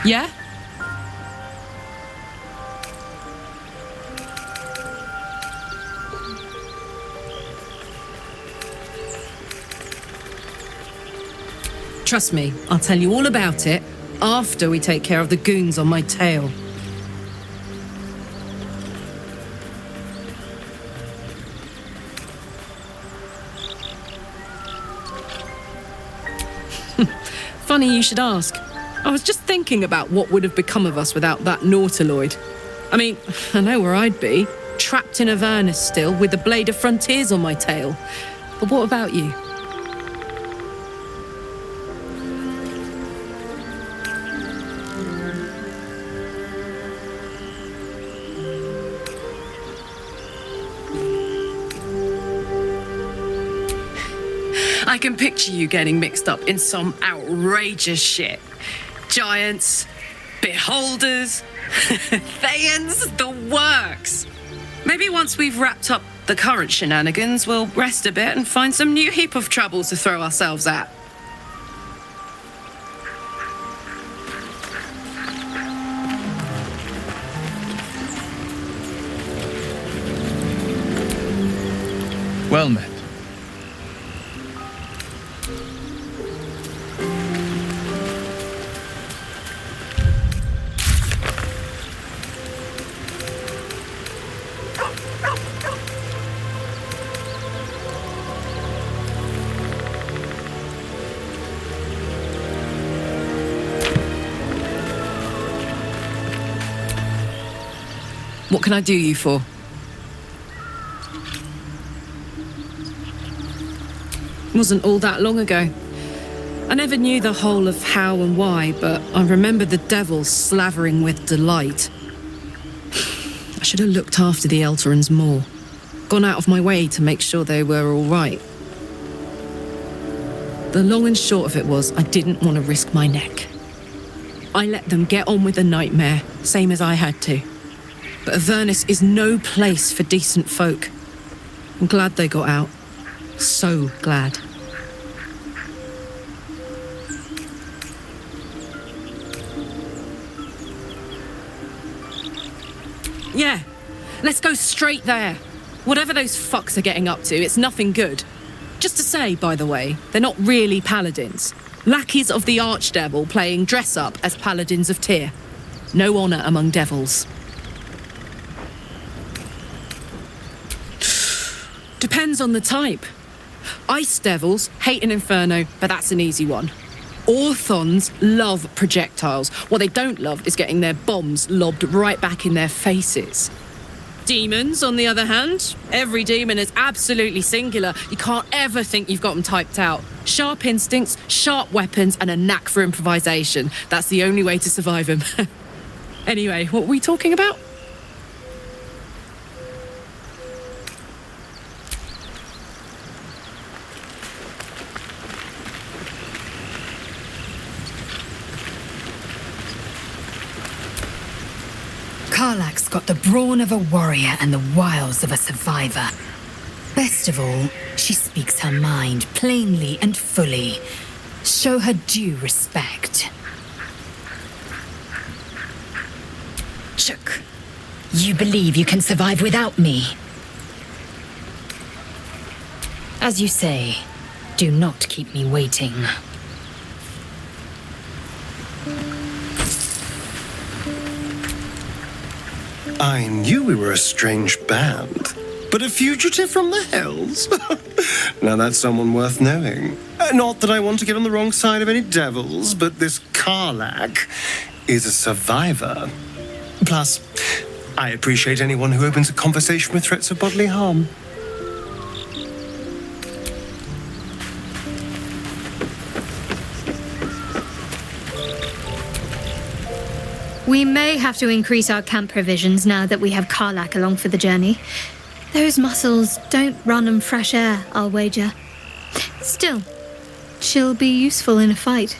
Yeah? Trust me, I'll tell you all about it after we take care of the goons on my tail. Funny you should ask. I was just thinking about what would have become of us without that Nautiloid. I mean, I know where I'd be. Trapped in Avernus still, with the Blade of Frontiers on my tail. But what about you? I can picture you getting mixed up in some outrageous shit. Giants, beholders, Thayans, the works. Maybe once we've wrapped up the current shenanigans, we'll rest a bit and find some new heap of trouble to throw ourselves at. Well met. What can I do you for? It wasn't all that long ago. I never knew the whole of how and why, but I remember the devils slavering with delight. I should have looked after the Elterans more. Gone out of my way to make sure they were all right. The long and short of it was, I didn't want to risk my neck. I let them get on with the nightmare, same as I had to. But Avernus is no place for decent folk. I'm glad they got out. So glad. Yeah, let's go straight there. Whatever those fucks are getting up to, it's nothing good. Just to say, by the way, they're not really paladins. Lackeys of the Archdevil playing dress-up as paladins of Tyr. No honor among devils. Depends on the type. Ice devils hate an inferno, but that's an easy one. Orthons love projectiles. What they don't love is getting their bombs lobbed right back in their faces. Demons, on the other hand, every demon is absolutely singular. You can't ever think you've got them typed out. Sharp instincts, sharp weapons, and a knack for improvisation. That's the only way to survive them. Anyway, what were we talking about? Karlach's got the brawn of a warrior and the wiles of a survivor. Best of all, she speaks her mind plainly and fully. Show her due respect. Chook, you believe you can survive without me? As you say, do not keep me waiting. I knew we were a strange band, but a fugitive from the hells? Now that's someone worth knowing. Not that I want to get on the wrong side of any devils, but this Karlach is a survivor. Plus, I appreciate anyone who opens a conversation with threats of bodily harm. We may have to increase our camp provisions now that we have Karlach along for the journey. Those muscles don't run on fresh air, I'll wager. Still, she'll be useful in a fight.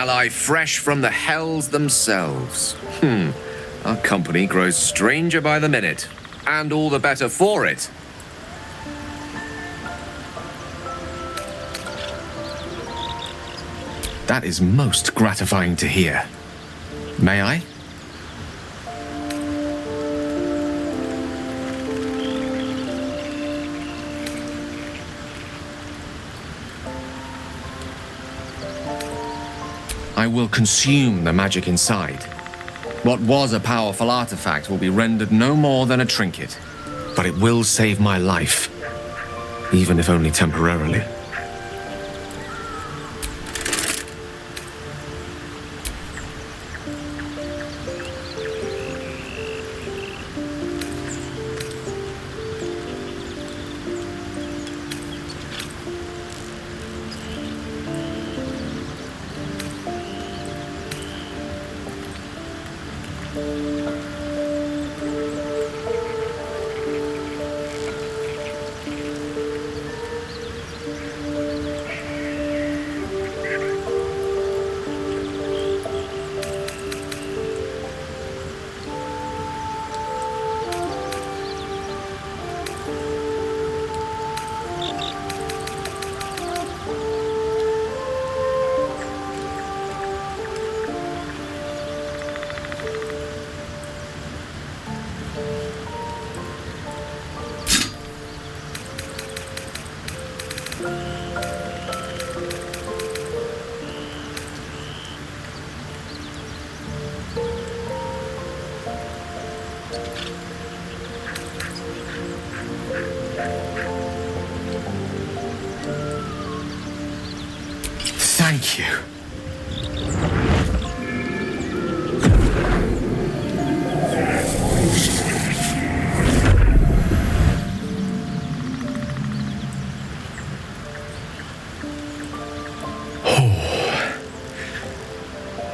ally fresh from the hells themselves. Our company grows stranger by the minute, and all the better for it. That is most gratifying to hear. May I? I will consume the magic inside. What was a powerful artifact will be rendered no more than a trinket, but it will save my life, even if only temporarily. Thank you.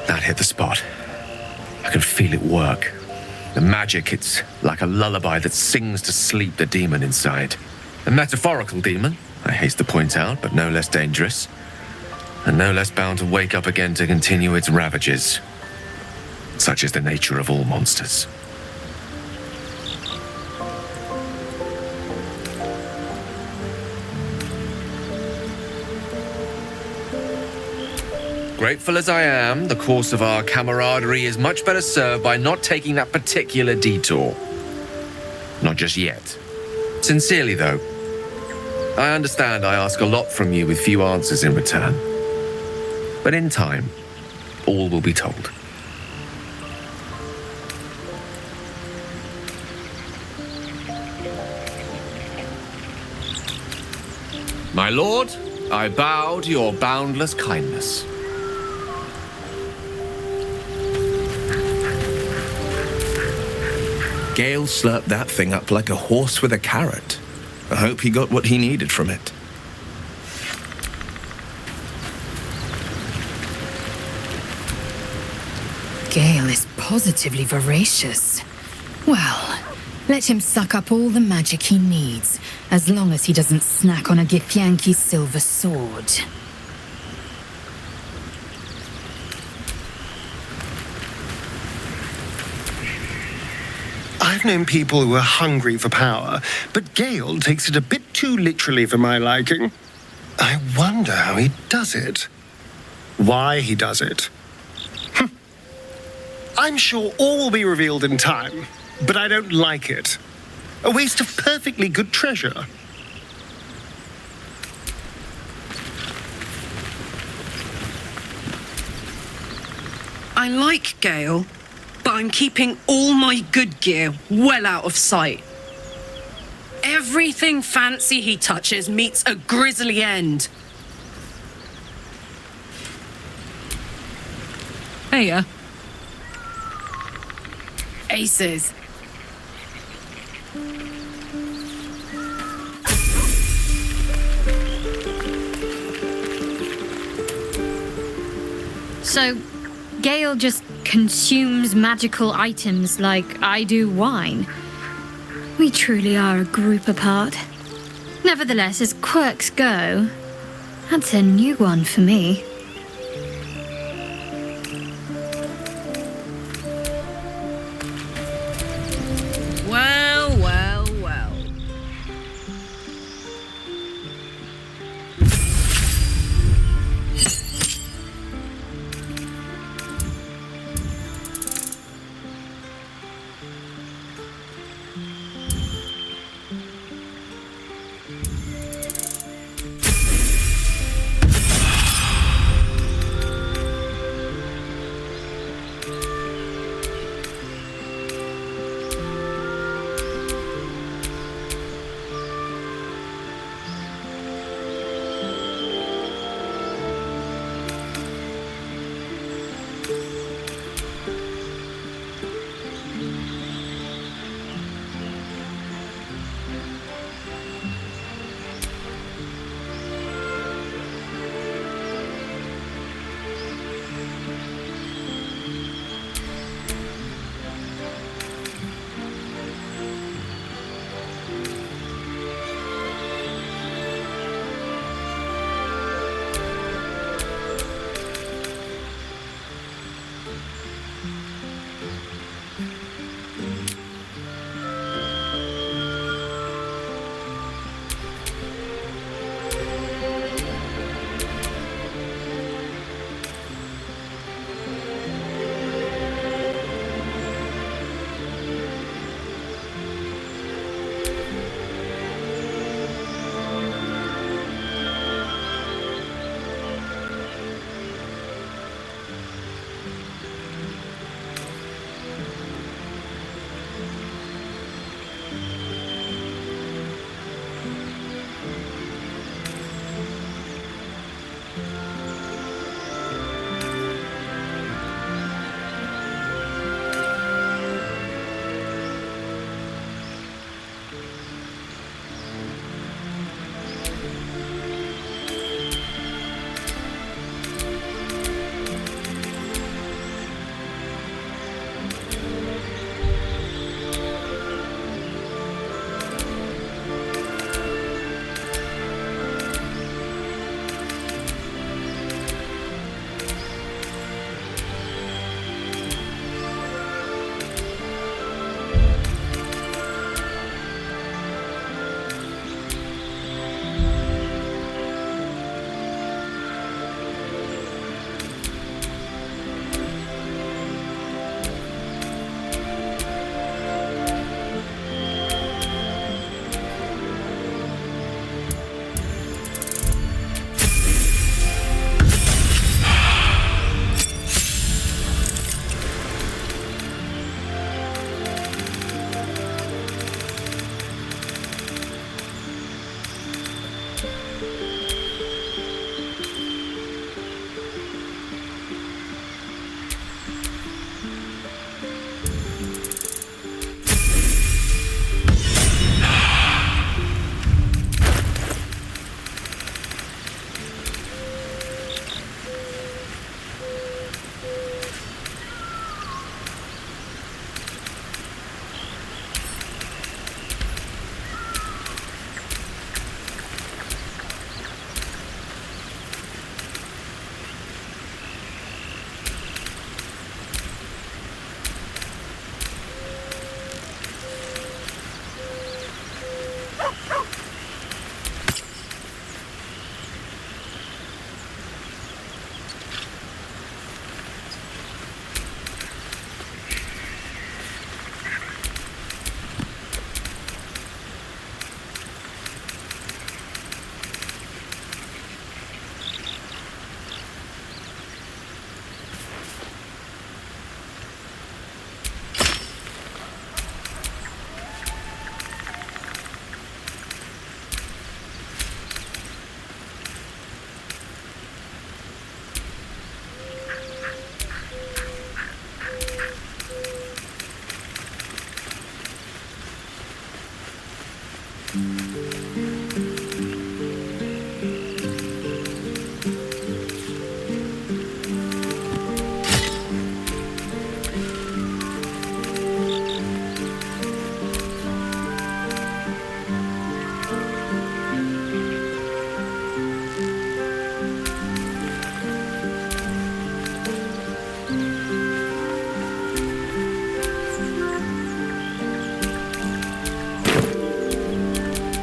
That hit the spot. I can feel it work. The magic, it's like a lullaby that sings to sleep the demon inside. A metaphorical demon, I haste to point out, but no less dangerous. And no less bound to wake up again to continue its ravages. Such is the nature of all monsters. Grateful as I am, the course of our camaraderie is much better served by not taking that particular detour. Not just yet. Sincerely, though, I understand I ask a lot from you with few answers in return. But in time, all will be told. My lord, I bow to your boundless kindness. Gale slurped that thing up like a horse with a carrot. I hope he got what he needed from it. Gale is positively voracious. Well, let him suck up all the magic he needs, as long as he doesn't snack on a Githyanki silver sword. I've known people who are hungry for power, but Gale takes it a bit too literally for my liking. I wonder how he does it. Why he does it. I'm sure all will be revealed in time, but I don't like it. A waste of perfectly good treasure. I like Gale, but I'm keeping all my good gear well out of sight. Everything fancy he touches meets a grisly end. Hey, Aces. So, Gale just consumes magical items like I do wine. We truly are a group apart. Nevertheless, as quirks go, that's a new one for me.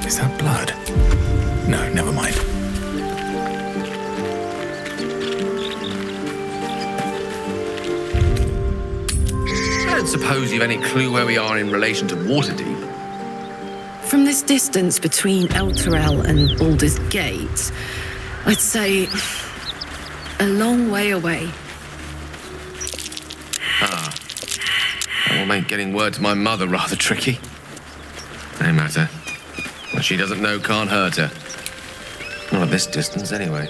Is that blood? No, never mind. I don't suppose you've any clue where we are in relation to Waterdeep. From this distance between El Turel and Baldur's Gate, I'd say a long way away. That will make getting word to my mother rather tricky. No matter. What she doesn't know can't hurt her. Not at this distance, anyway.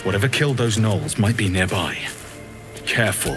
Whatever killed those gnolls might be nearby. Careful.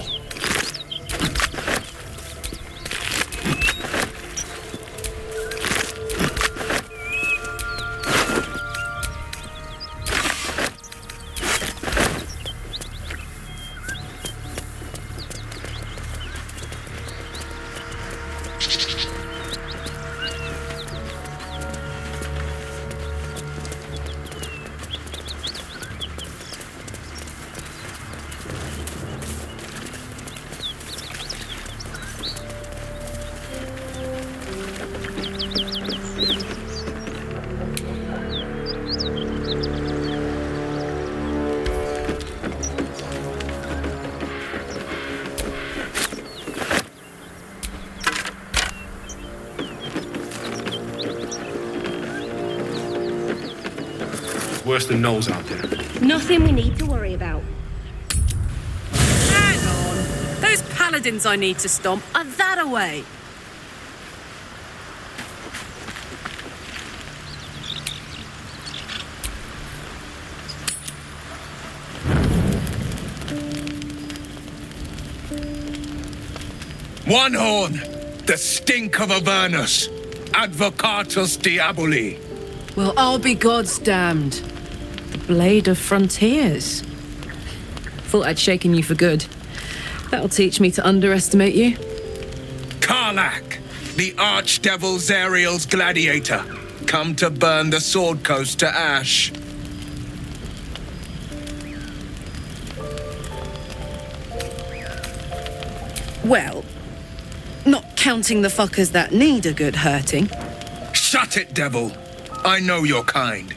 Worse than gnolls out there. Nothing we need to worry about. Hang on. Those paladins I need to stomp are that away. One horn, the stink of Avernus, advocatus diaboli. Well, I'll be God's damned. The blade of frontiers. Thought I'd shaken you for good. That'll teach me to underestimate you. Karlach, the Archdevil Zariel's gladiator, come to burn the Sword Coast to ash. Well, not counting the fuckers that need a good hurting. Shut it, devil. I know your kind.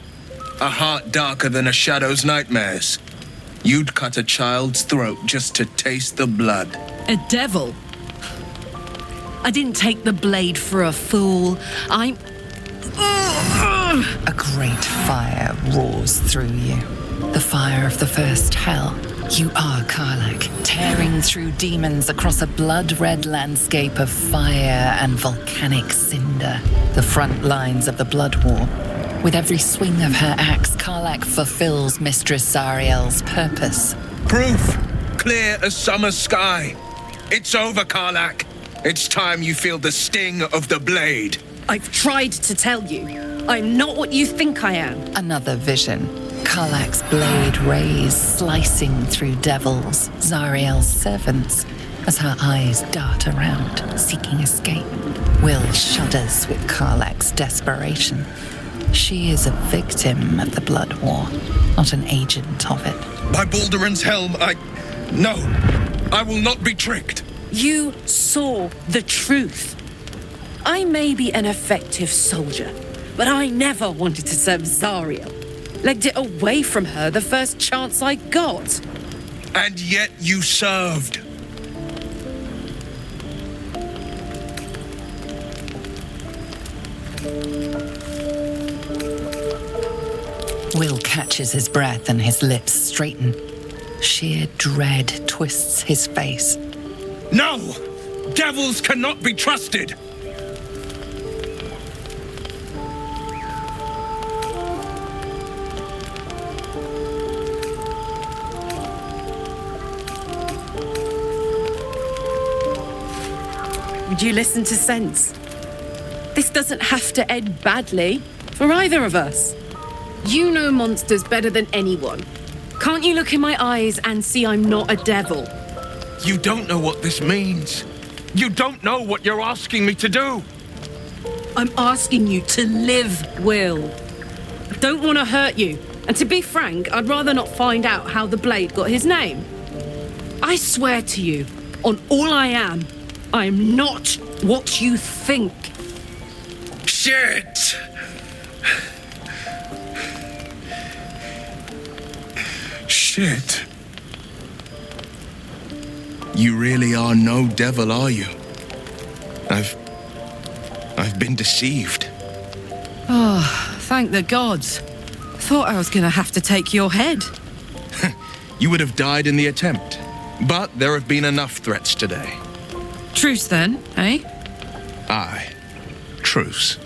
A heart darker than a shadow's nightmares. You'd cut a child's throat just to taste the blood. A devil? I didn't take the blade for a fool. I'm... A great fire roars through you. The fire of the first hell. You are Karlach, tearing through demons across a blood-red landscape of fire and volcanic cinder. The front lines of the Blood War. With every swing of her axe, Karlach fulfills Mistress Zariel's purpose. Proof! Clear as summer sky. It's over, Karlach. It's time you feel the sting of the blade. I've tried to tell you. I'm not what you think I am. Another vision. Karlach's blade rays slicing through devils, Zariel's servants, as her eyes dart around, seeking escape. Will shudders with Karlach's desperation. She is a victim of the Blood War, not an agent of it. By Balduran's helm, No, I will not be tricked. You saw the truth. I may be an effective soldier, but I never wanted to serve Zariel. Legged it away from her the first chance I got. And yet you served. Will catches his breath and his lips straighten. Sheer dread twists his face. No! Devils cannot be trusted! Would you listen to sense? This doesn't have to end badly for either of us. You know monsters better than anyone. Can't you look in my eyes and see I'm not a devil? You don't know what this means. You don't know what you're asking me to do. I'm asking you to live, Will. I don't want to hurt you. And to be frank, I'd rather not find out how the blade got his name. I swear to you, on all I am not what you think. Shit! Shit. You really are no devil, are you? I've been deceived. Oh, thank the gods. Thought I was gonna have to take your head. You would have died in the attempt. But there have been enough threats today. Truce then, eh? Aye. Truce.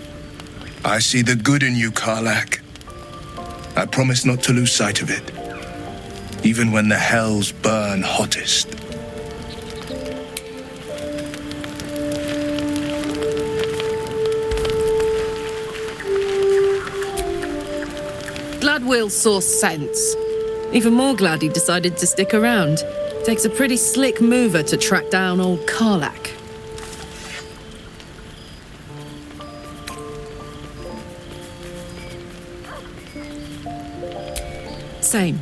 I see the good in you, Karlach. I promise not to lose sight of it. Even when the hells burn hottest. Glad Will saw sense. Even more glad he decided to stick around. Takes a pretty slick mover to track down old Karlach. Same.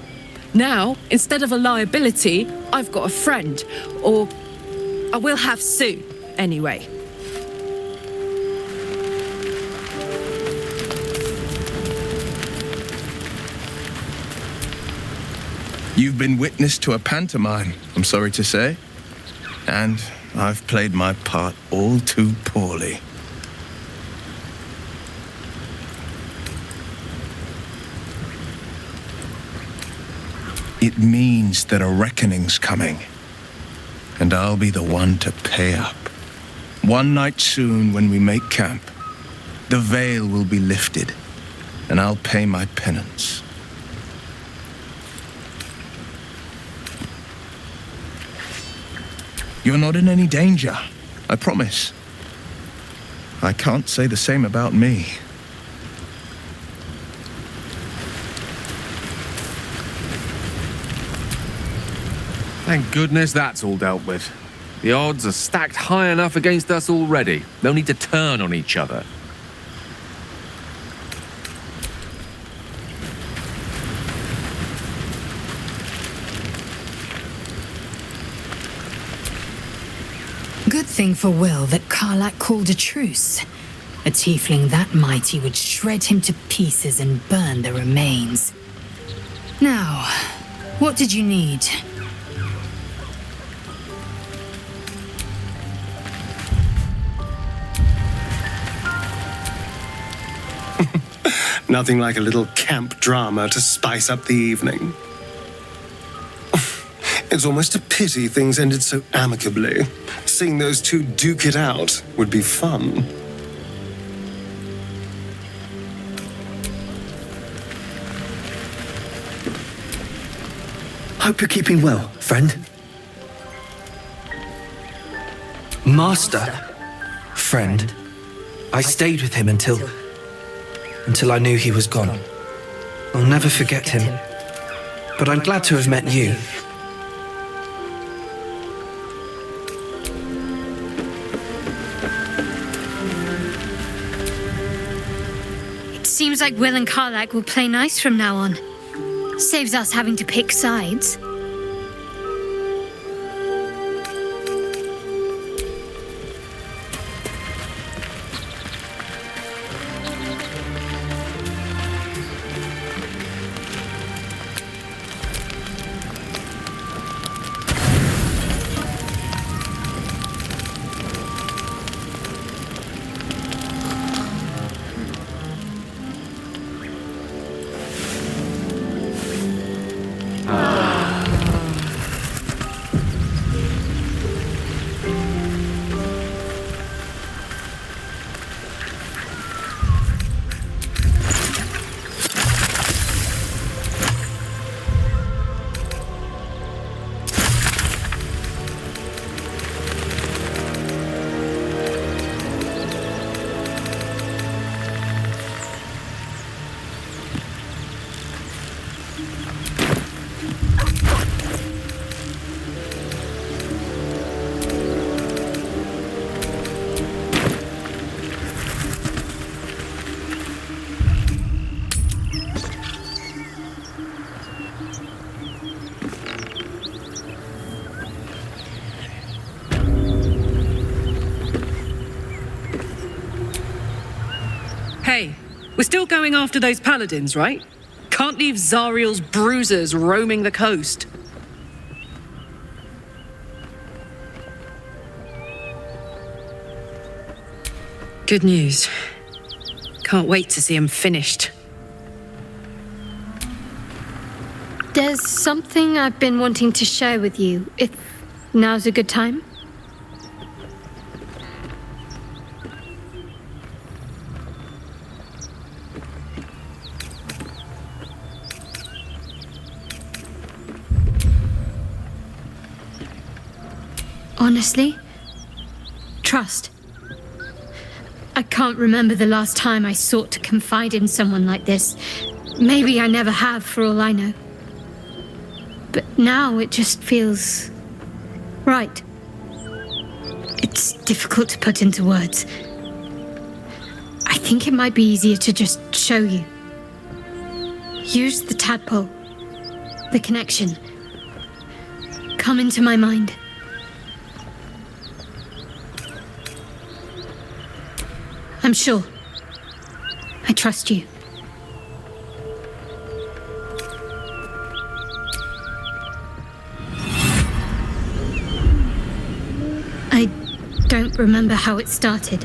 Now, instead of a liability, I've got a friend. Or I will have soon, anyway. You've been witness to a pantomime, I'm sorry to say. And I've played my part all too poorly. It means that a reckoning's coming. And I'll be the one to pay up. One night soon, when we make camp, the veil will be lifted, and I'll pay my penance. You're not in any danger, I promise. I can't say the same about me. Thank goodness that's all dealt with. The odds are stacked high enough against us already. No need to turn on each other. Good thing for Will that Karlak called a truce. A tiefling that mighty would shred him to pieces and burn the remains. Now, what did you need? Nothing like a little camp drama to spice up the evening. It's almost a pity things ended so amicably. Seeing those two duke it out would be fun. Hope you're keeping well, friend. Master. Friend. I stayed with him until I knew he was gone. I'll never forget him. But I'm glad to have met you. It seems like Will and Karlak will play nice from now on. Saves us having to pick sides. Hey, we're still going after those paladins, right? Can't leave Zariel's bruisers roaming the coast. Good news. Can't wait to see him finished. There's something I've been wanting to share with you, if now's a good time. Honestly, trust. I can't remember the last time I sought to confide in someone like this. Maybe I never have, for all I know. But now it just feels right. It's difficult to put into words. I think it might be easier to just show you. Use the tadpole, the connection. Come into my mind. I'm sure. I trust you. I don't remember how it started,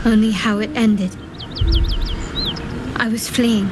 only how it ended. I was fleeing.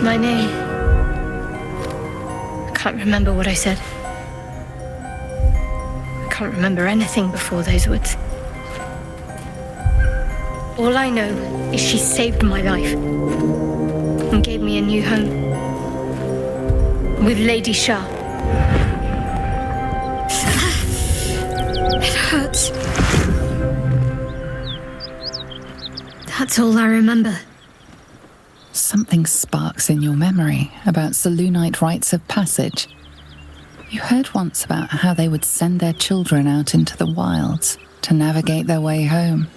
My name. I can't remember what I said. I can't remember anything before those words. All I know is she saved my life and gave me a new home with Lady Shah. It hurts. That's all I remember. Something sparks in your memory about Selûnite rites of passage. You heard once about how they would send their children out into the wilds to navigate their way home.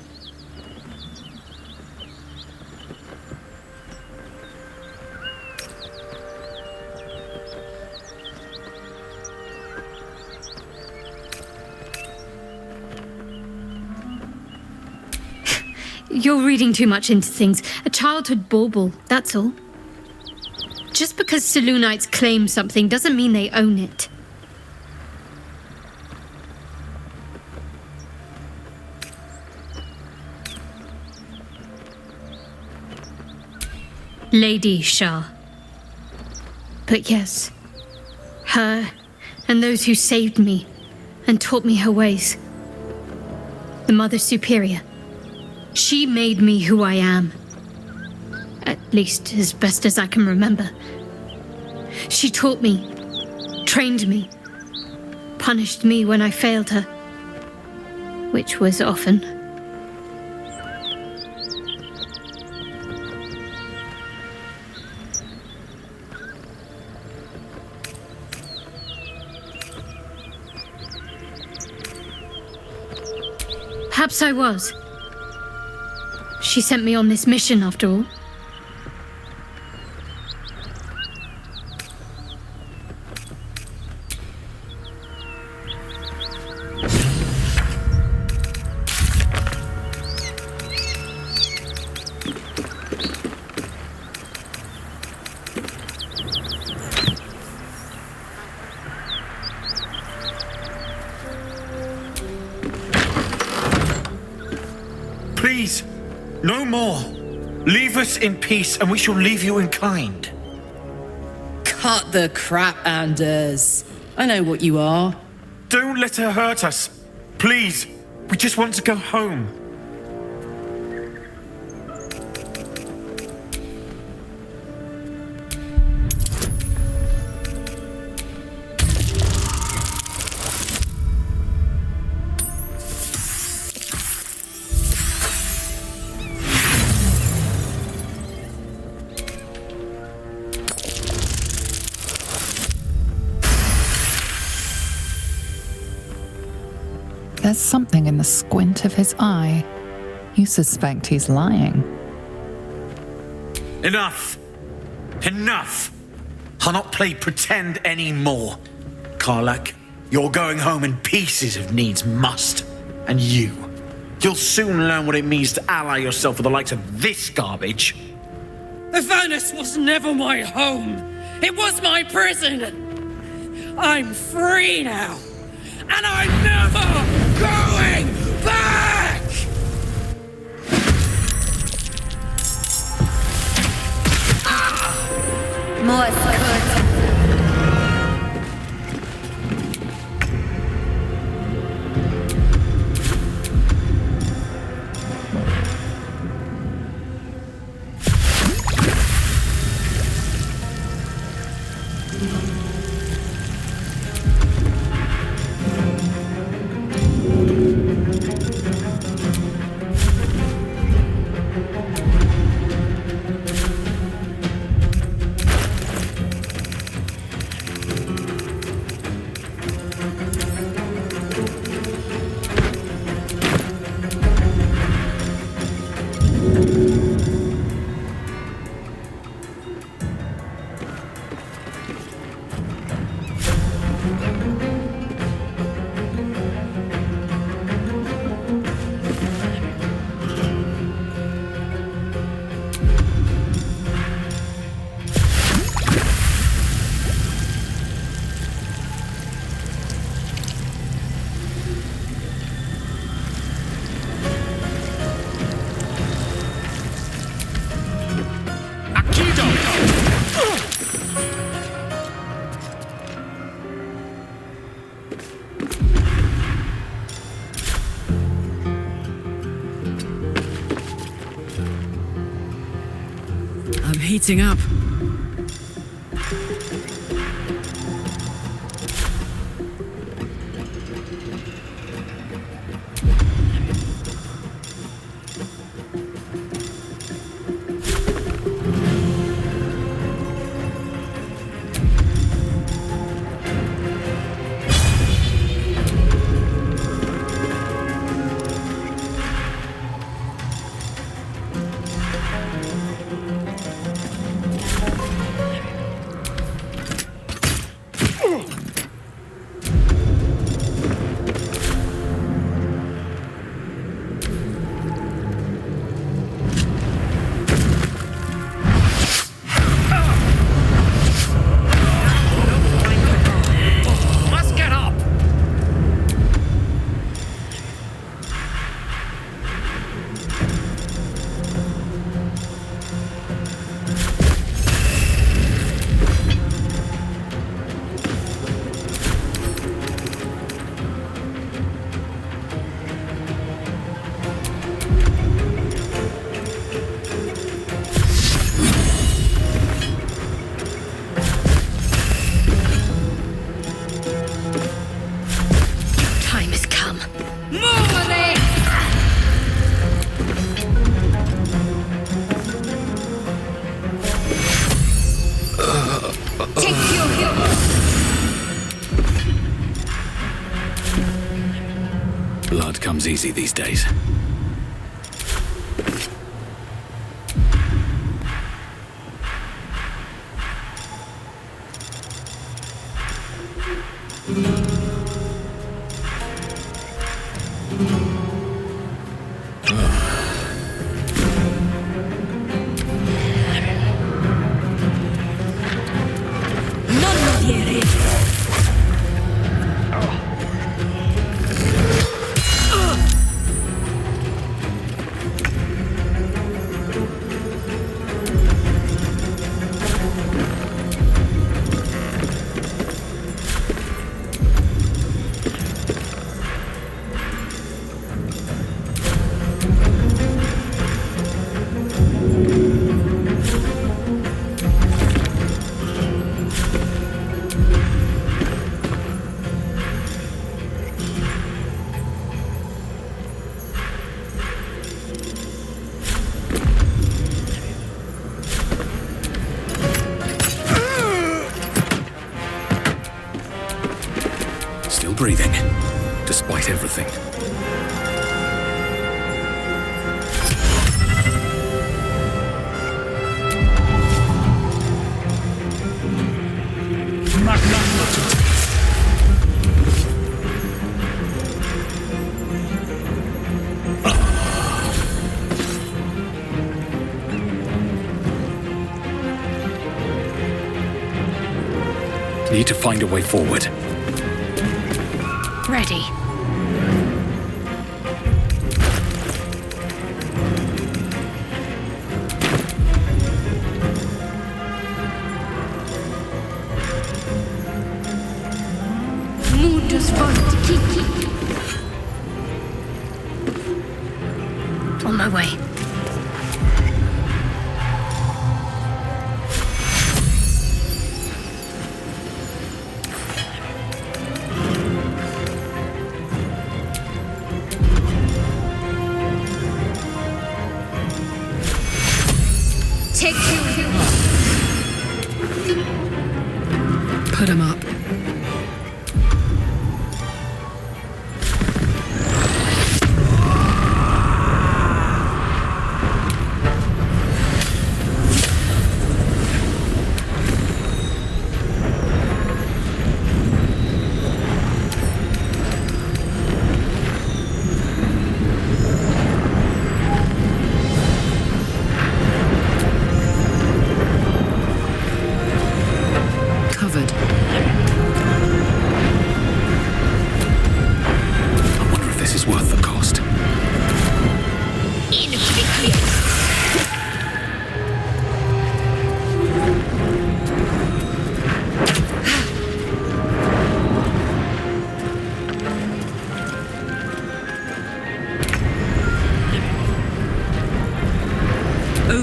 You're reading too much into things. A childhood bauble, that's all. Just because Selûnites claim something doesn't mean they own it. Lady Shah. But yes, her and those who saved me and taught me her ways. The Mother Superior. She made me who I am. At least as best as I can remember. She taught me, trained me, punished me when I failed her, which was often. Perhaps I was. She sent me on this mission, after all. Please, no more. Leave us in peace and we shall leave you in kind. Cut the crap, Anders. I know what you are. Don't let her hurt us. Please, we just want to go home. There's something in the squint of his eye. You suspect he's lying. Enough! Enough! I'll not play pretend anymore. Karlach, you're going home in pieces if needs must. And you'll soon learn what it means to ally yourself with the likes of this garbage. Avernus was never my home. It was my prison. I'm free now. And I'm never going back! I'm heating up. Blood comes easy these days. Breathing, despite everything. Need to find a way forward. Ready. On my way. Put him up.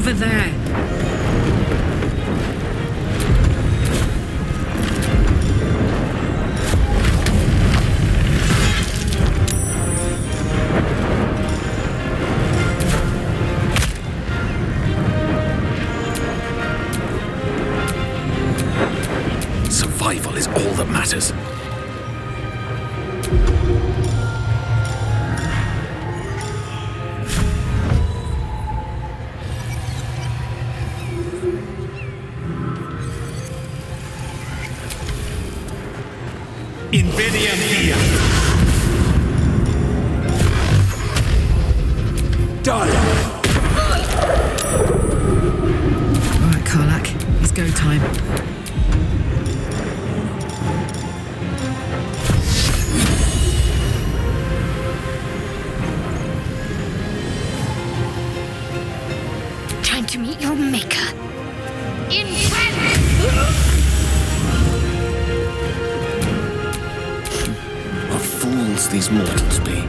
over there. Survival is all that matters. Invidia here. All right, Karlak, it's go time. Time to meet your maker. What fools these mortals be.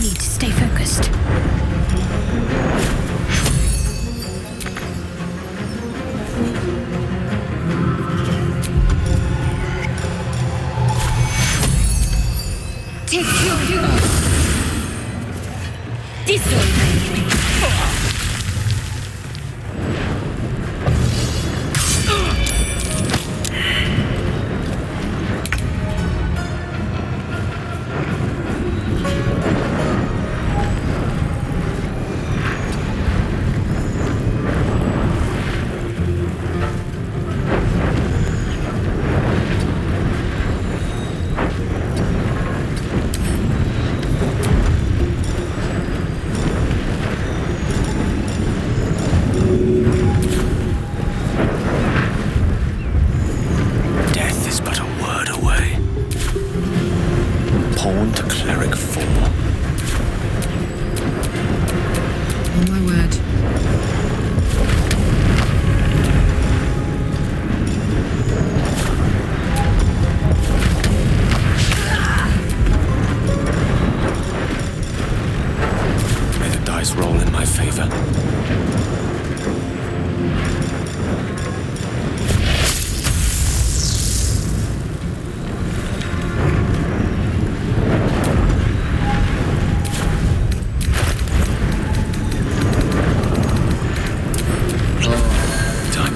Need to stay focused. Take you. Disorder.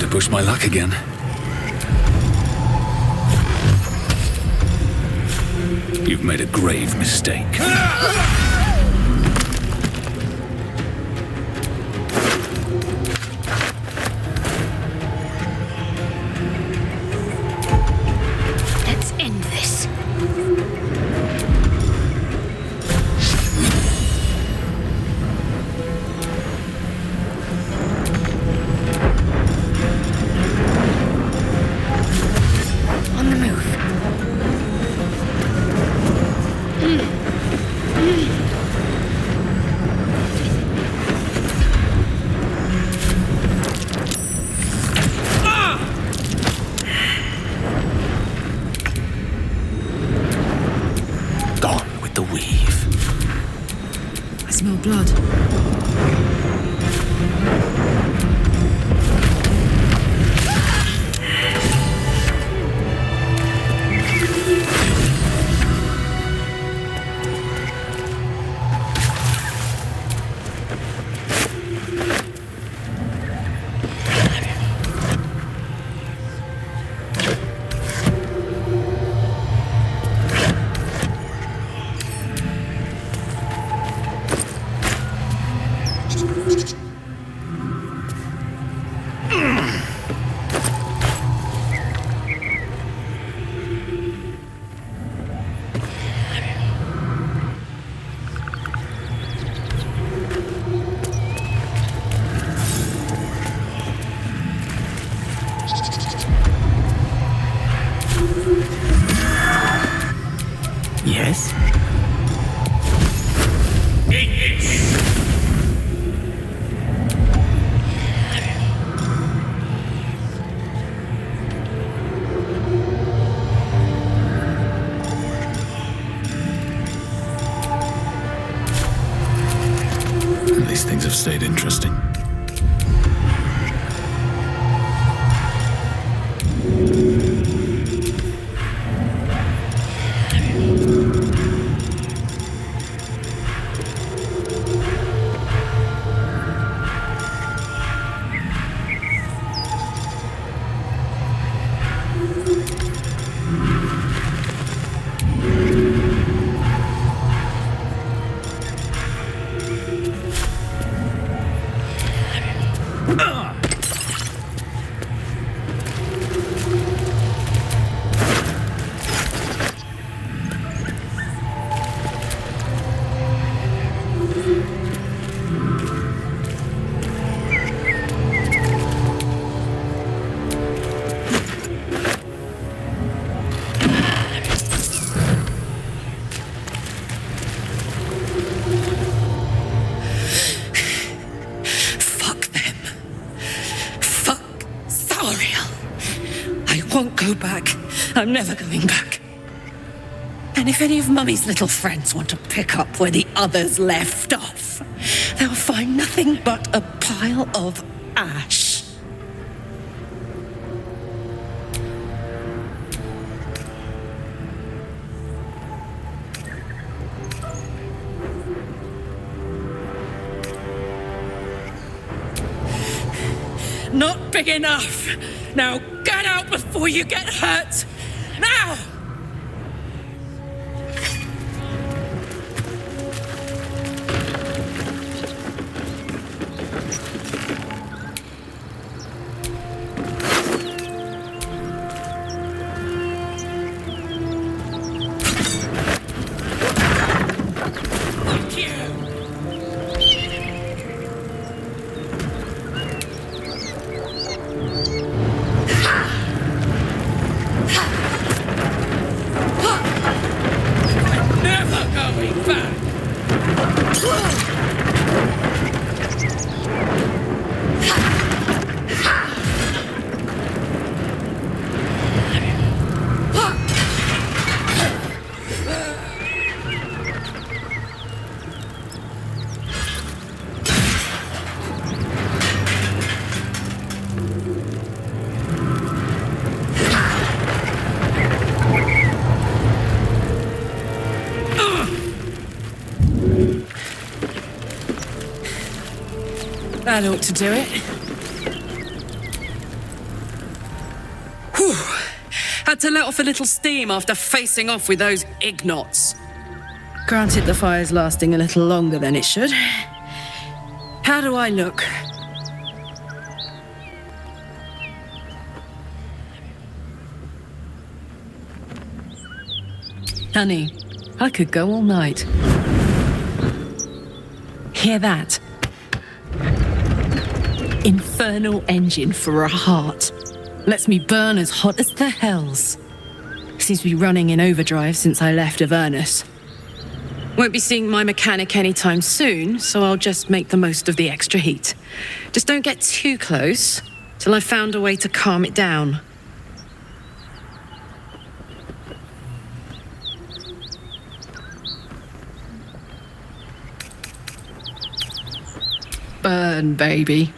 Push my luck again. You've made a grave mistake. Let's end this. On the move. Gone with the weave. I smell blood. At least things have stayed interesting. Go back. I'm never going back. And if any of Mummy's little friends want to pick up where the others left off, they'll find nothing but a pile of ash. Not big enough. Now get out before you get hurt. Now! That ought to do it. Whew. Had to let off a little steam after facing off with those ignots. Granted, the fire's lasting a little longer than it should. How do I look? Honey, I could go all night. Hear that? Infernal engine for a heart. Lets me burn as hot as the hells. Seems to be running in overdrive since I left Avernus. Won't be seeing my mechanic anytime soon, so I'll just make the most of the extra heat. Just don't get too close till I've found a way to calm it down. Burn, baby.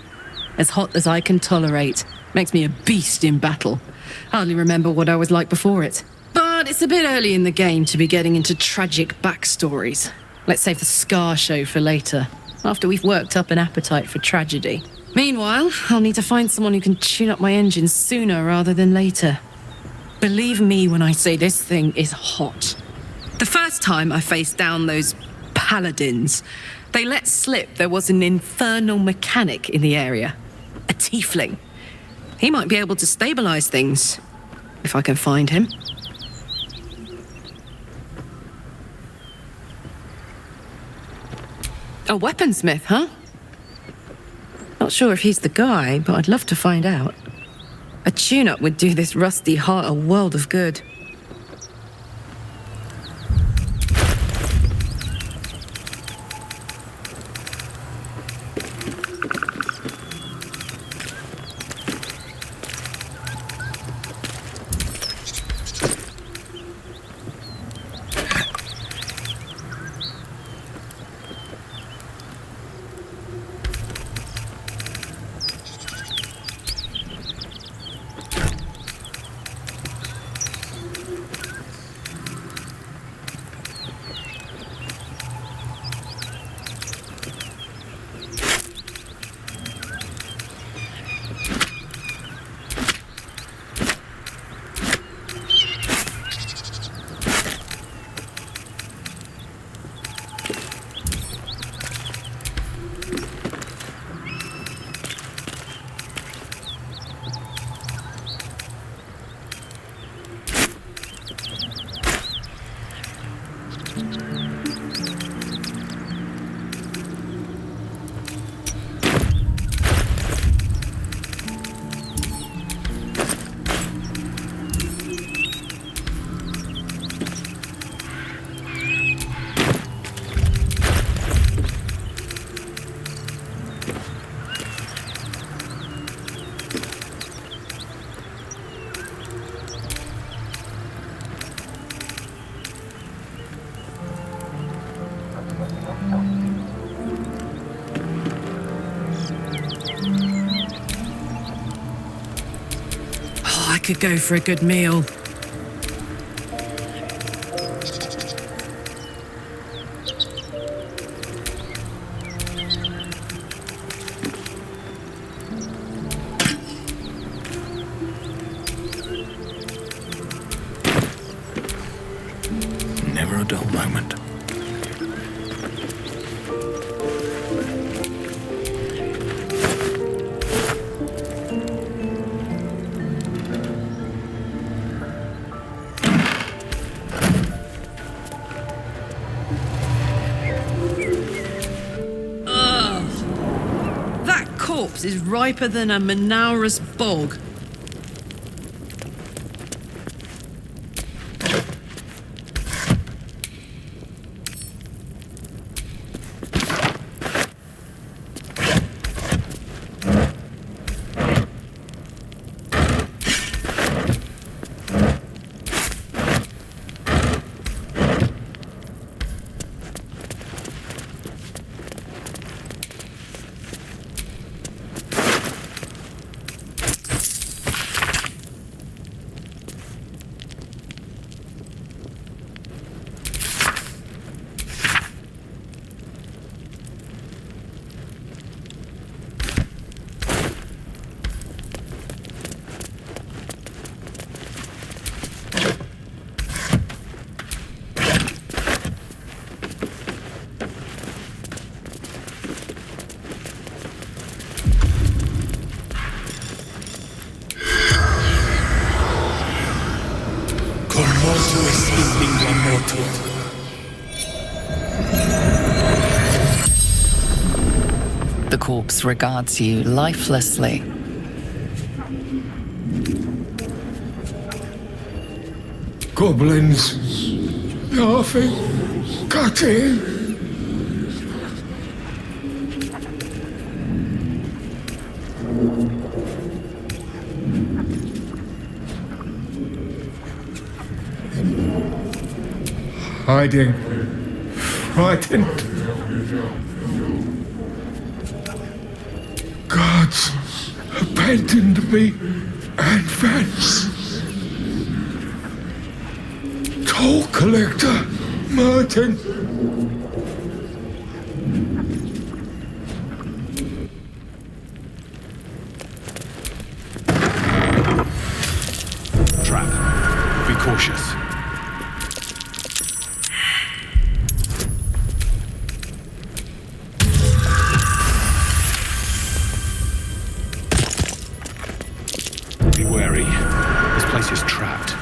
As hot as I can tolerate. Makes me a beast in battle. Hardly remember what I was like before it. But it's a bit early in the game to be getting into tragic backstories. Let's save the scar show for later, after we've worked up an appetite for tragedy. Meanwhile, I'll need to find someone who can tune up my engine sooner rather than later. Believe me when I say this thing is hot. The first time I faced down those paladins, they let slip there was an infernal mechanic in the area. A tiefling. He might be able to stabilize things, if I can find him. A weaponsmith, huh? Not sure if he's the guy, but I'd love to find out. A tune-up would do this rusty heart a world of good. could go for a good meal. Never a dull moment. That corpse is riper than a Manaurus bog. The corpse regards you lifelessly. Goblins, laughing, cutting. Hiding, frightened. Gods abandoned me and Vance. Toll collector, Martin. Trap. Be cautious. Be wary. This place is trapped.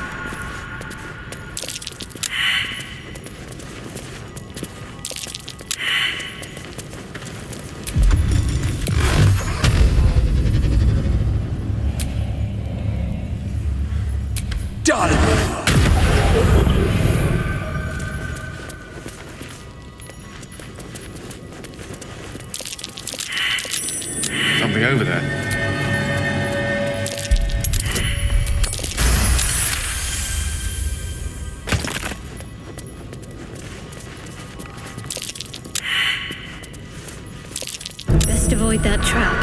Something over there. Best avoid that trap.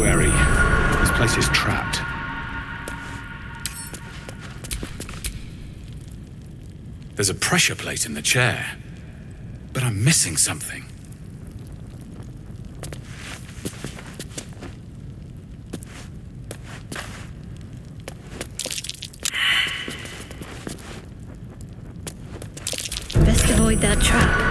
wary. This place is trapped. There's a pressure plate in the chair, but I'm missing something. Best avoid that trap.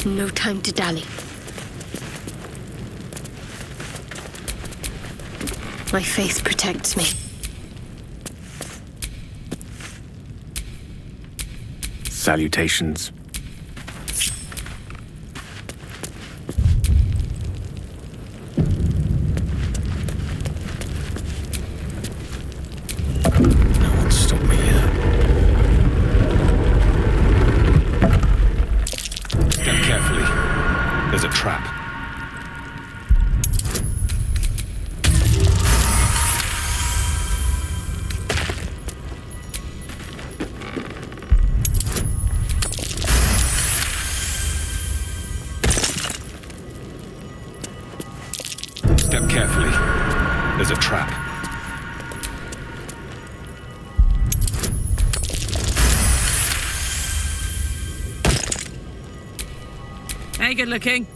No time to dally. My faith protects me. Salutations. No one stop me here. Step carefully. There's a trap. Step carefully. There's a trap. Hey, good looking.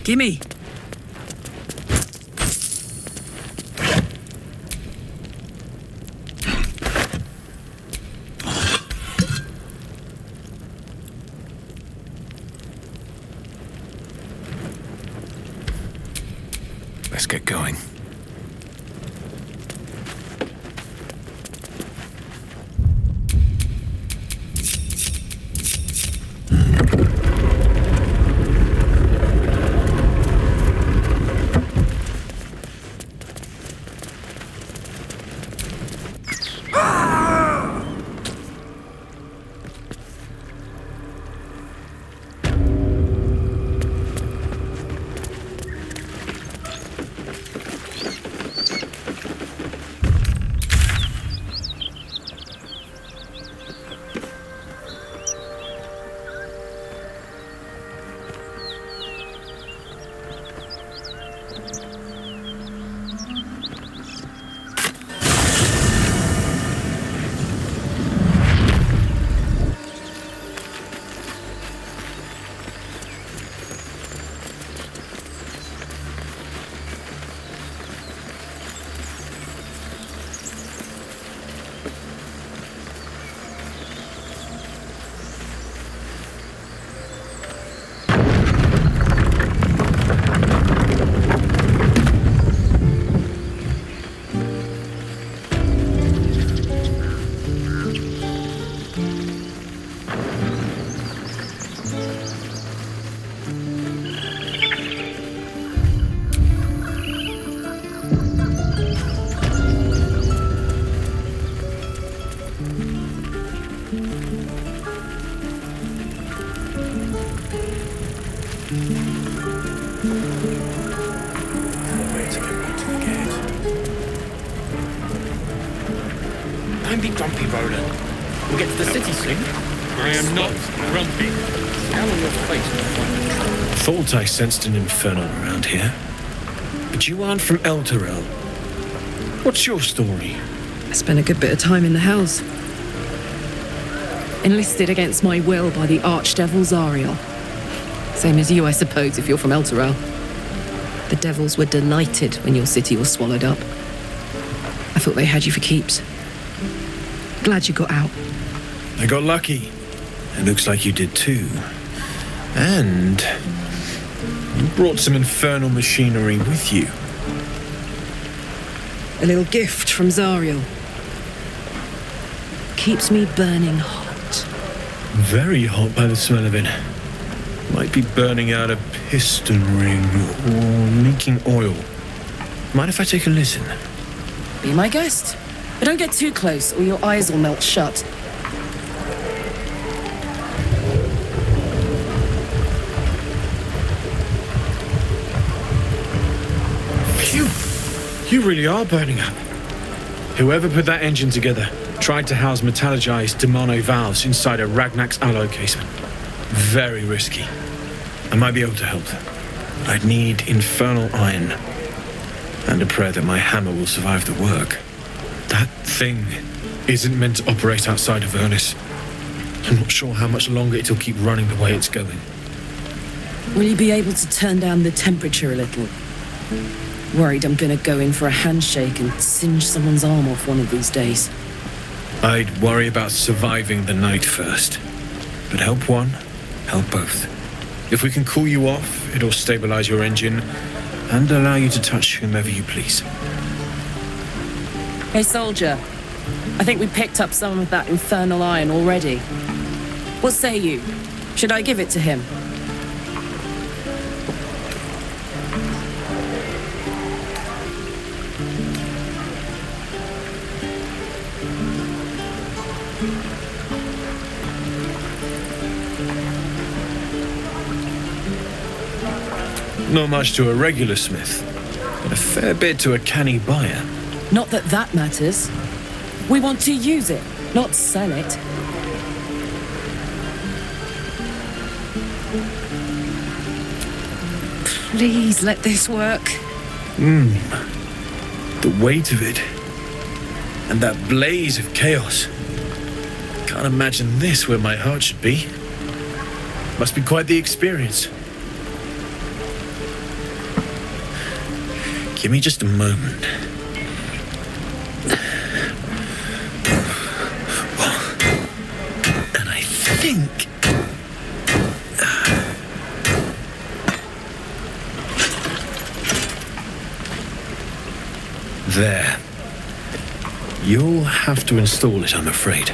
Gimme. Let's get going. Don't be grumpy, Roland. We'll get to the city soon. I am not grumpy. Scowl on your face when you find the trouble. Thought I sensed an infernal around here. But you aren't from Elturel. What's your story? I spent a good bit of time in the Hells. Enlisted against my will by the Archdevil Zariel. Same as you, I suppose, if you're from Elturel. The devils were delighted when your city was swallowed up. I thought they had you for keeps. Glad you got out. I got lucky. It looks like you did too. And you brought some infernal machinery with you. A little gift from Zariel. Keeps me burning hot. Very hot by the smell of it. Might be burning out a piston ring or leaking oil. Mind if I take a listen? Be my guest. But don't get too close or your eyes will melt shut. Phew! You really are burning up. Whoever put that engine together tried to house metallogized Demono valves inside a Ragnak's alloy casement. Very risky. I might be able to help. But I'd need infernal iron. And a prayer that my hammer will survive the work. That thing isn't meant to operate outside of Vernus. I'm not sure how much longer it'll keep running the way it's going. Will you be able to turn down the temperature a little? Worried I'm gonna go in for a handshake and singe someone's arm off one of these days. I'd worry about surviving the night first. But help one, help both. If we can cool you off, it'll stabilize your engine and allow you to touch whomever you please. Hey, soldier. I think we picked up some of that infernal iron already. What say you? Should I give it to him? Not much to a regular smith, but a fair bit to a canny buyer. Not that that matters. We want to use it, not sell it. Please let this work. The weight of it. And that blaze of chaos. Can't imagine this where my heart should be. Must be quite the experience. Give me just a moment. And I think... There. You'll have to install it, I'm afraid.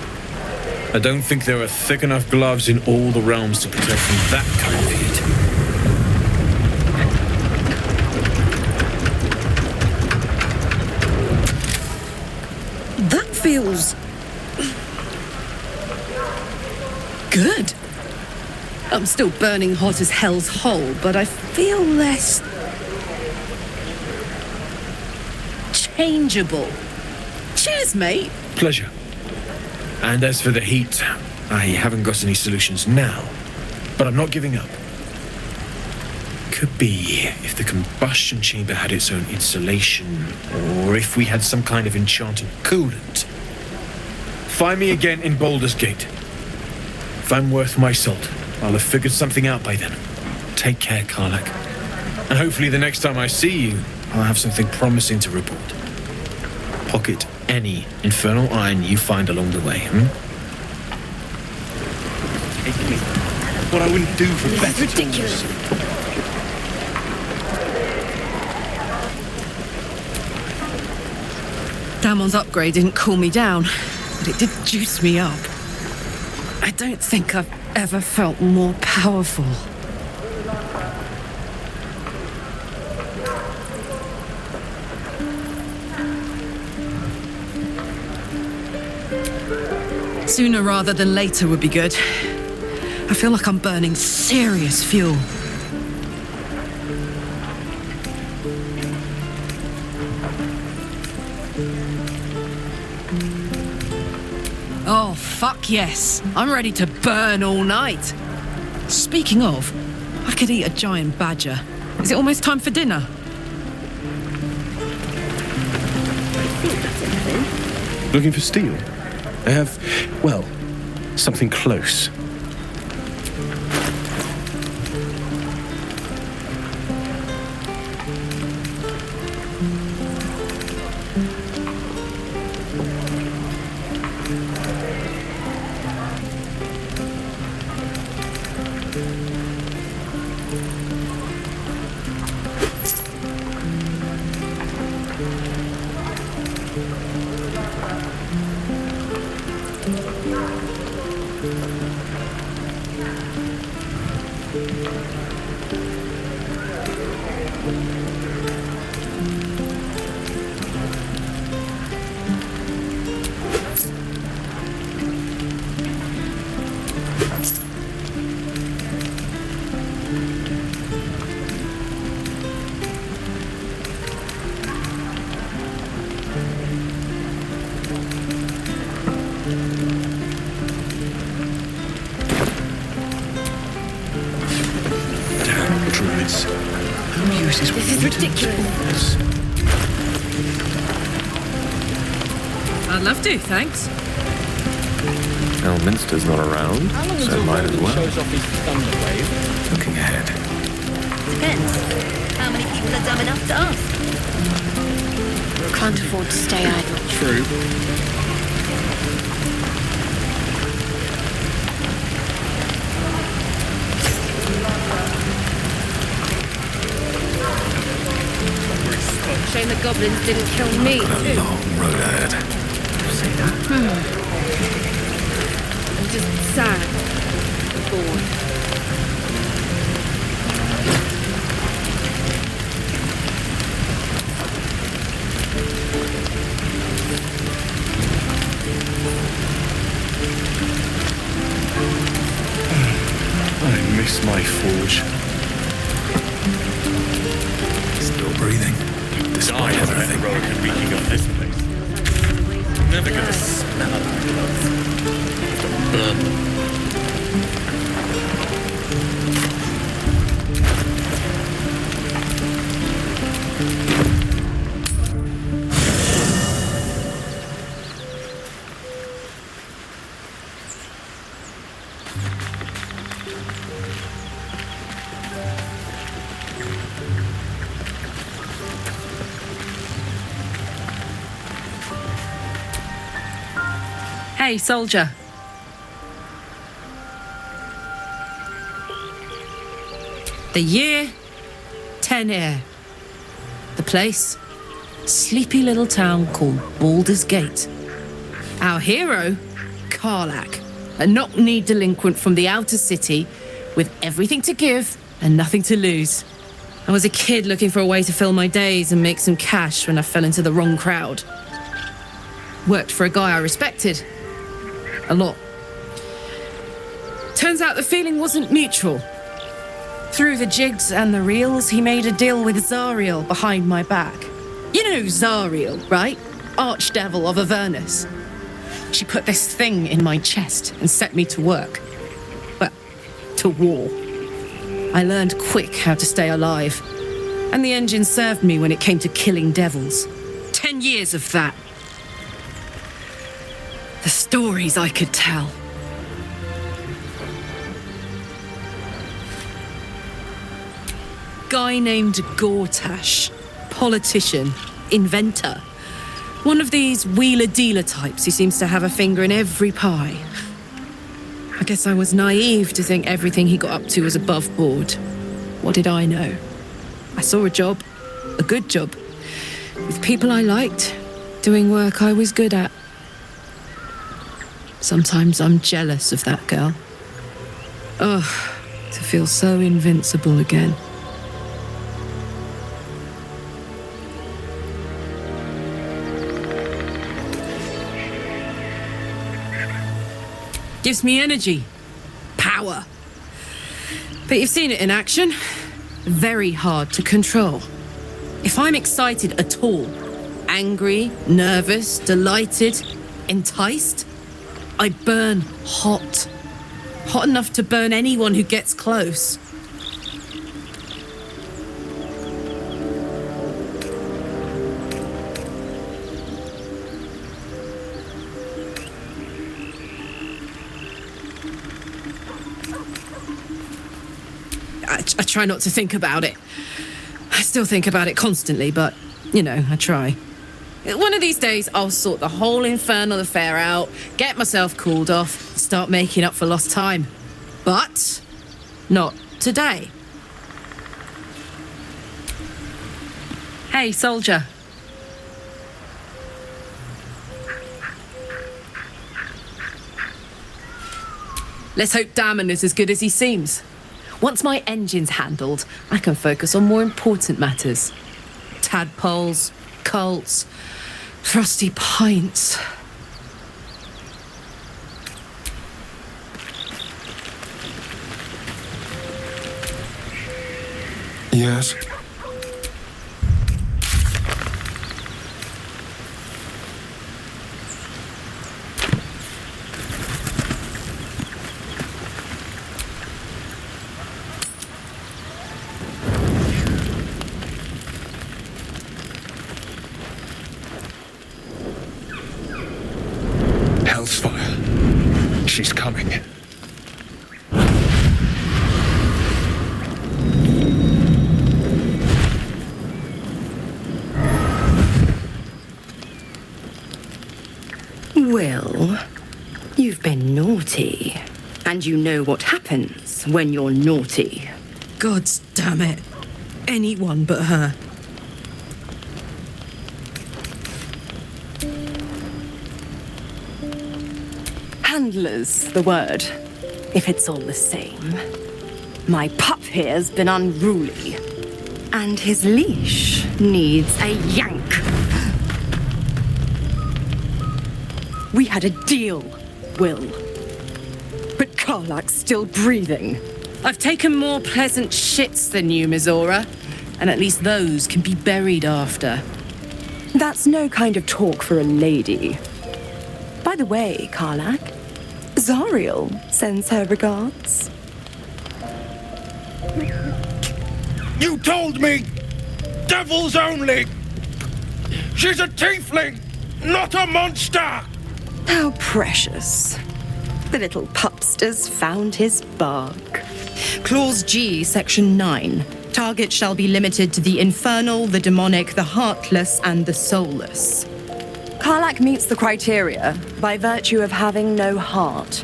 I don't think there are thick enough gloves in all the realms to protect from that kind of heat. That feels good. I'm still burning hot as hell's hole, but I feel less changeable. Cheers, mate. Pleasure. And as for the heat, I haven't got any solutions now, but I'm not giving up. Could be if the combustion chamber had its own insulation, or if we had some kind of enchanted coolant. Find me again in Baldur's Gate. If I'm worth my salt, I'll have figured something out by then. Take care, Karlak. And hopefully the next time I see you, I'll have something promising to report. Pocket any infernal iron you find along the way, What I wouldn't do for better ridiculous. Damon's upgrade didn't cool me down, but it did juice me up. I don't think I've ever felt more powerful. Sooner rather than later would be good. I feel like I'm burning serious fuel. Oh, fuck yes. I'm ready to burn all night. Speaking of, I could eat a giant badger. Is it almost time for dinner? Looking for steel? I have, well, something close. This is ridiculous. I'd love to, thanks. Elminster's not around, so might as well. Shows off his thunder wave. Looking ahead. Depends. How many people are dumb enough to ask? Can't afford to stay idle. True. Shame the goblins didn't kill me. Got a long road ahead. See that? I'm just sad. Bored. I miss my forge. Still breathing, despite everything. And reeking of this place. Never gonna smell like Hey, soldier. The year, 10 air. The place, sleepy little town called Baldur's Gate. Our hero, Karlach, a knock-kneed delinquent from the outer city with everything to give and nothing to lose. I was a kid looking for a way to fill my days and make some cash when I fell into the wrong crowd. Worked for a guy I respected. A lot. Turns out the feeling wasn't mutual. Through the jigs and the reels, he made a deal with Zariel behind my back. You know Zariel, right? Archdevil of Avernus. She put this thing in my chest and set me to work. Well, to war. I learned quick how to stay alive. And the engine served me when it came to killing devils. 10 years of that. The stories I could tell. Guy named Gortash. Politician. Inventor. One of these wheeler-dealer types who seems to have a finger in every pie. I guess I was naive to think everything he got up to was above board. What did I know? I saw a job. A good job. With people I liked. Doing work I was good at. Sometimes I'm jealous of that girl. Ugh, to feel so invincible again. Gives me energy. Power. But you've seen it in action. Very hard to control. If I'm excited at all, angry, nervous, delighted, enticed, I burn hot. Hot enough to burn anyone who gets close. I try not to think about it. I still think about it constantly, but, you know, I try. One of these days, I'll sort the whole infernal affair out, get myself cooled off, start making up for lost time. But not today. Hey, soldier. Let's hope Damon is as good as he seems. Once my engine's handled, I can focus on more important matters. Tadpoles, cults, frosty pints. Yes? Hellsfire. She's coming. Well, you've been naughty. And you know what happens when you're naughty. Gods damn it. Anyone but her. Handler's the word, if it's all the same. My pup here's been unruly. And his leash needs a yank. We had a deal, Will. But Karlach's still breathing. I've taken more pleasant shits than you, Mizora. And at least those can be buried after. That's no kind of talk for a lady. By the way, Karlach, Zariel sends her regards. You told me! Devils only! She's a tiefling, not a monster! How precious. The little pupster's found his bark. Clause G, Section 9. Target shall be limited to the infernal, the demonic, the heartless, and the soulless. Karlach meets the criteria by virtue of having no heart.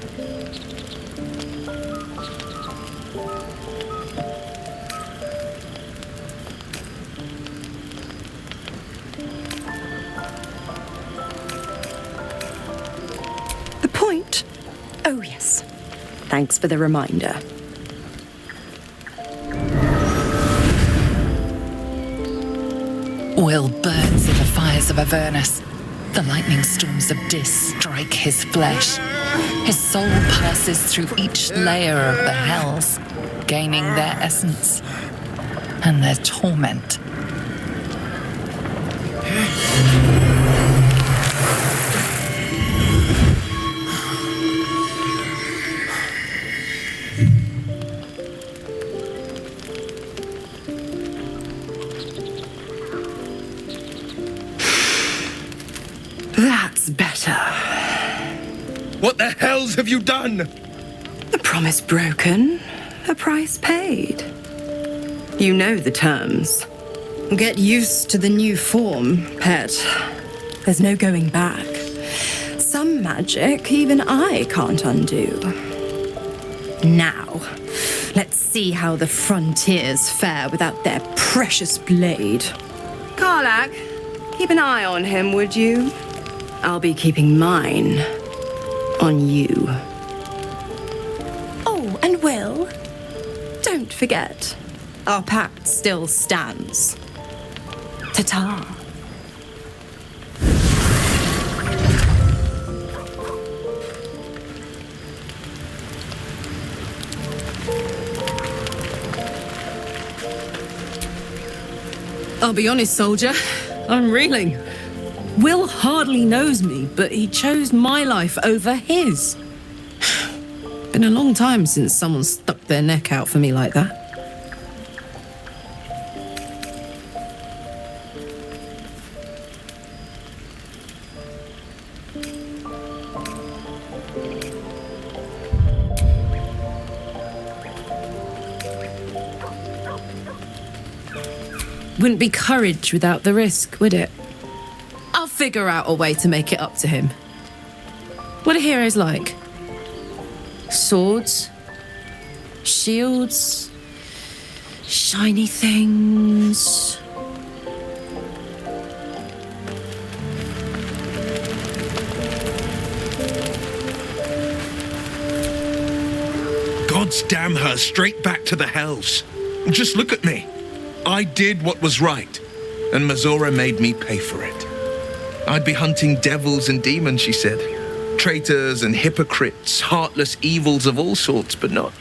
Oh, yes. Thanks for the reminder. Will burns in the fires of Avernus. The lightning storms of Dis strike his flesh. His soul passes through each layer of the hells, gaining their essence and their torment. That's better. What the hells have you done? A promise broken, a price paid. You know the terms. Get used to the new form, pet. There's no going back. Some magic even I can't undo. Now, let's see how the frontiers fare without their precious blade. Karlach, keep an eye on him, would you? I'll be keeping mine on you. Oh, and Will, don't forget, our pact still stands. Ta-ta. I'll be honest, soldier. I'm reeling. Will hardly knows me, but he chose my life over his. Been a long time since someone stuck their neck out for me like that. Wouldn't be courage without the risk, would it? I'll figure out a way to make it up to him. What are heroes like? Swords? Shields? Shiny things? Gods damn her, straight back to the hells. Just look at me. I did what was right, and Mazora made me pay for it. I'd be hunting devils and demons, she said. Traitors and hypocrites, heartless evils of all sorts, but not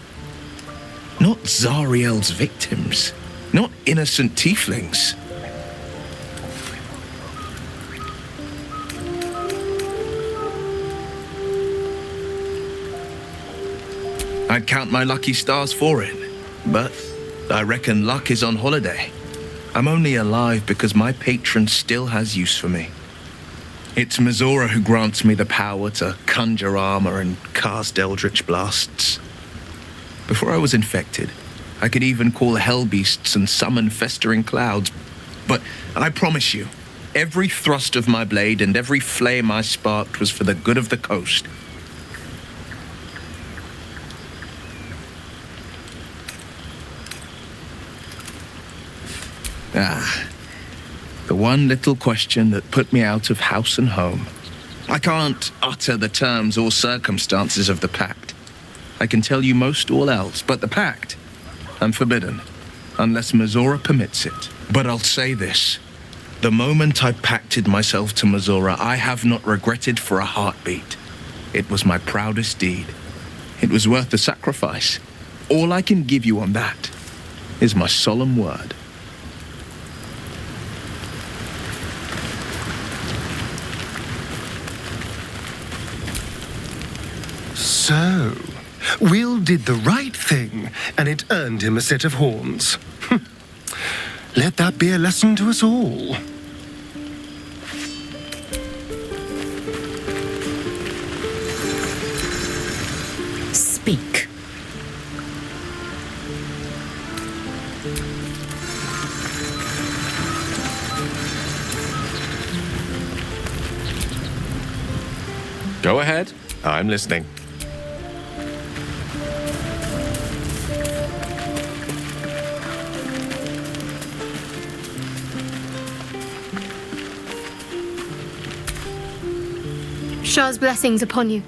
Zariel's victims. Not innocent tieflings. I'd count my lucky stars for it, but I reckon luck is on holiday. I'm only alive because my patron still has use for me. It's Mazora who grants me the power to conjure armor and cast eldritch blasts. Before I was infected, I could even call hell beasts and summon festering clouds. But I promise you, every thrust of my blade and every flame I sparked was for the good of the coast. The one little question that put me out of house and home. I can't utter the terms or circumstances of the pact. I can tell you most all else, but the pact, I'm forbidden, unless Mazora permits it. But I'll say this. The moment I pacted myself to Mazora, I have not regretted for a heartbeat. It was my proudest deed. It was worth the sacrifice. All I can give you on that is my solemn word. So, Will did the right thing, and it earned him a set of horns. Let that be a lesson to us all. Speak. Go ahead. I'm listening. Shah's blessings upon you.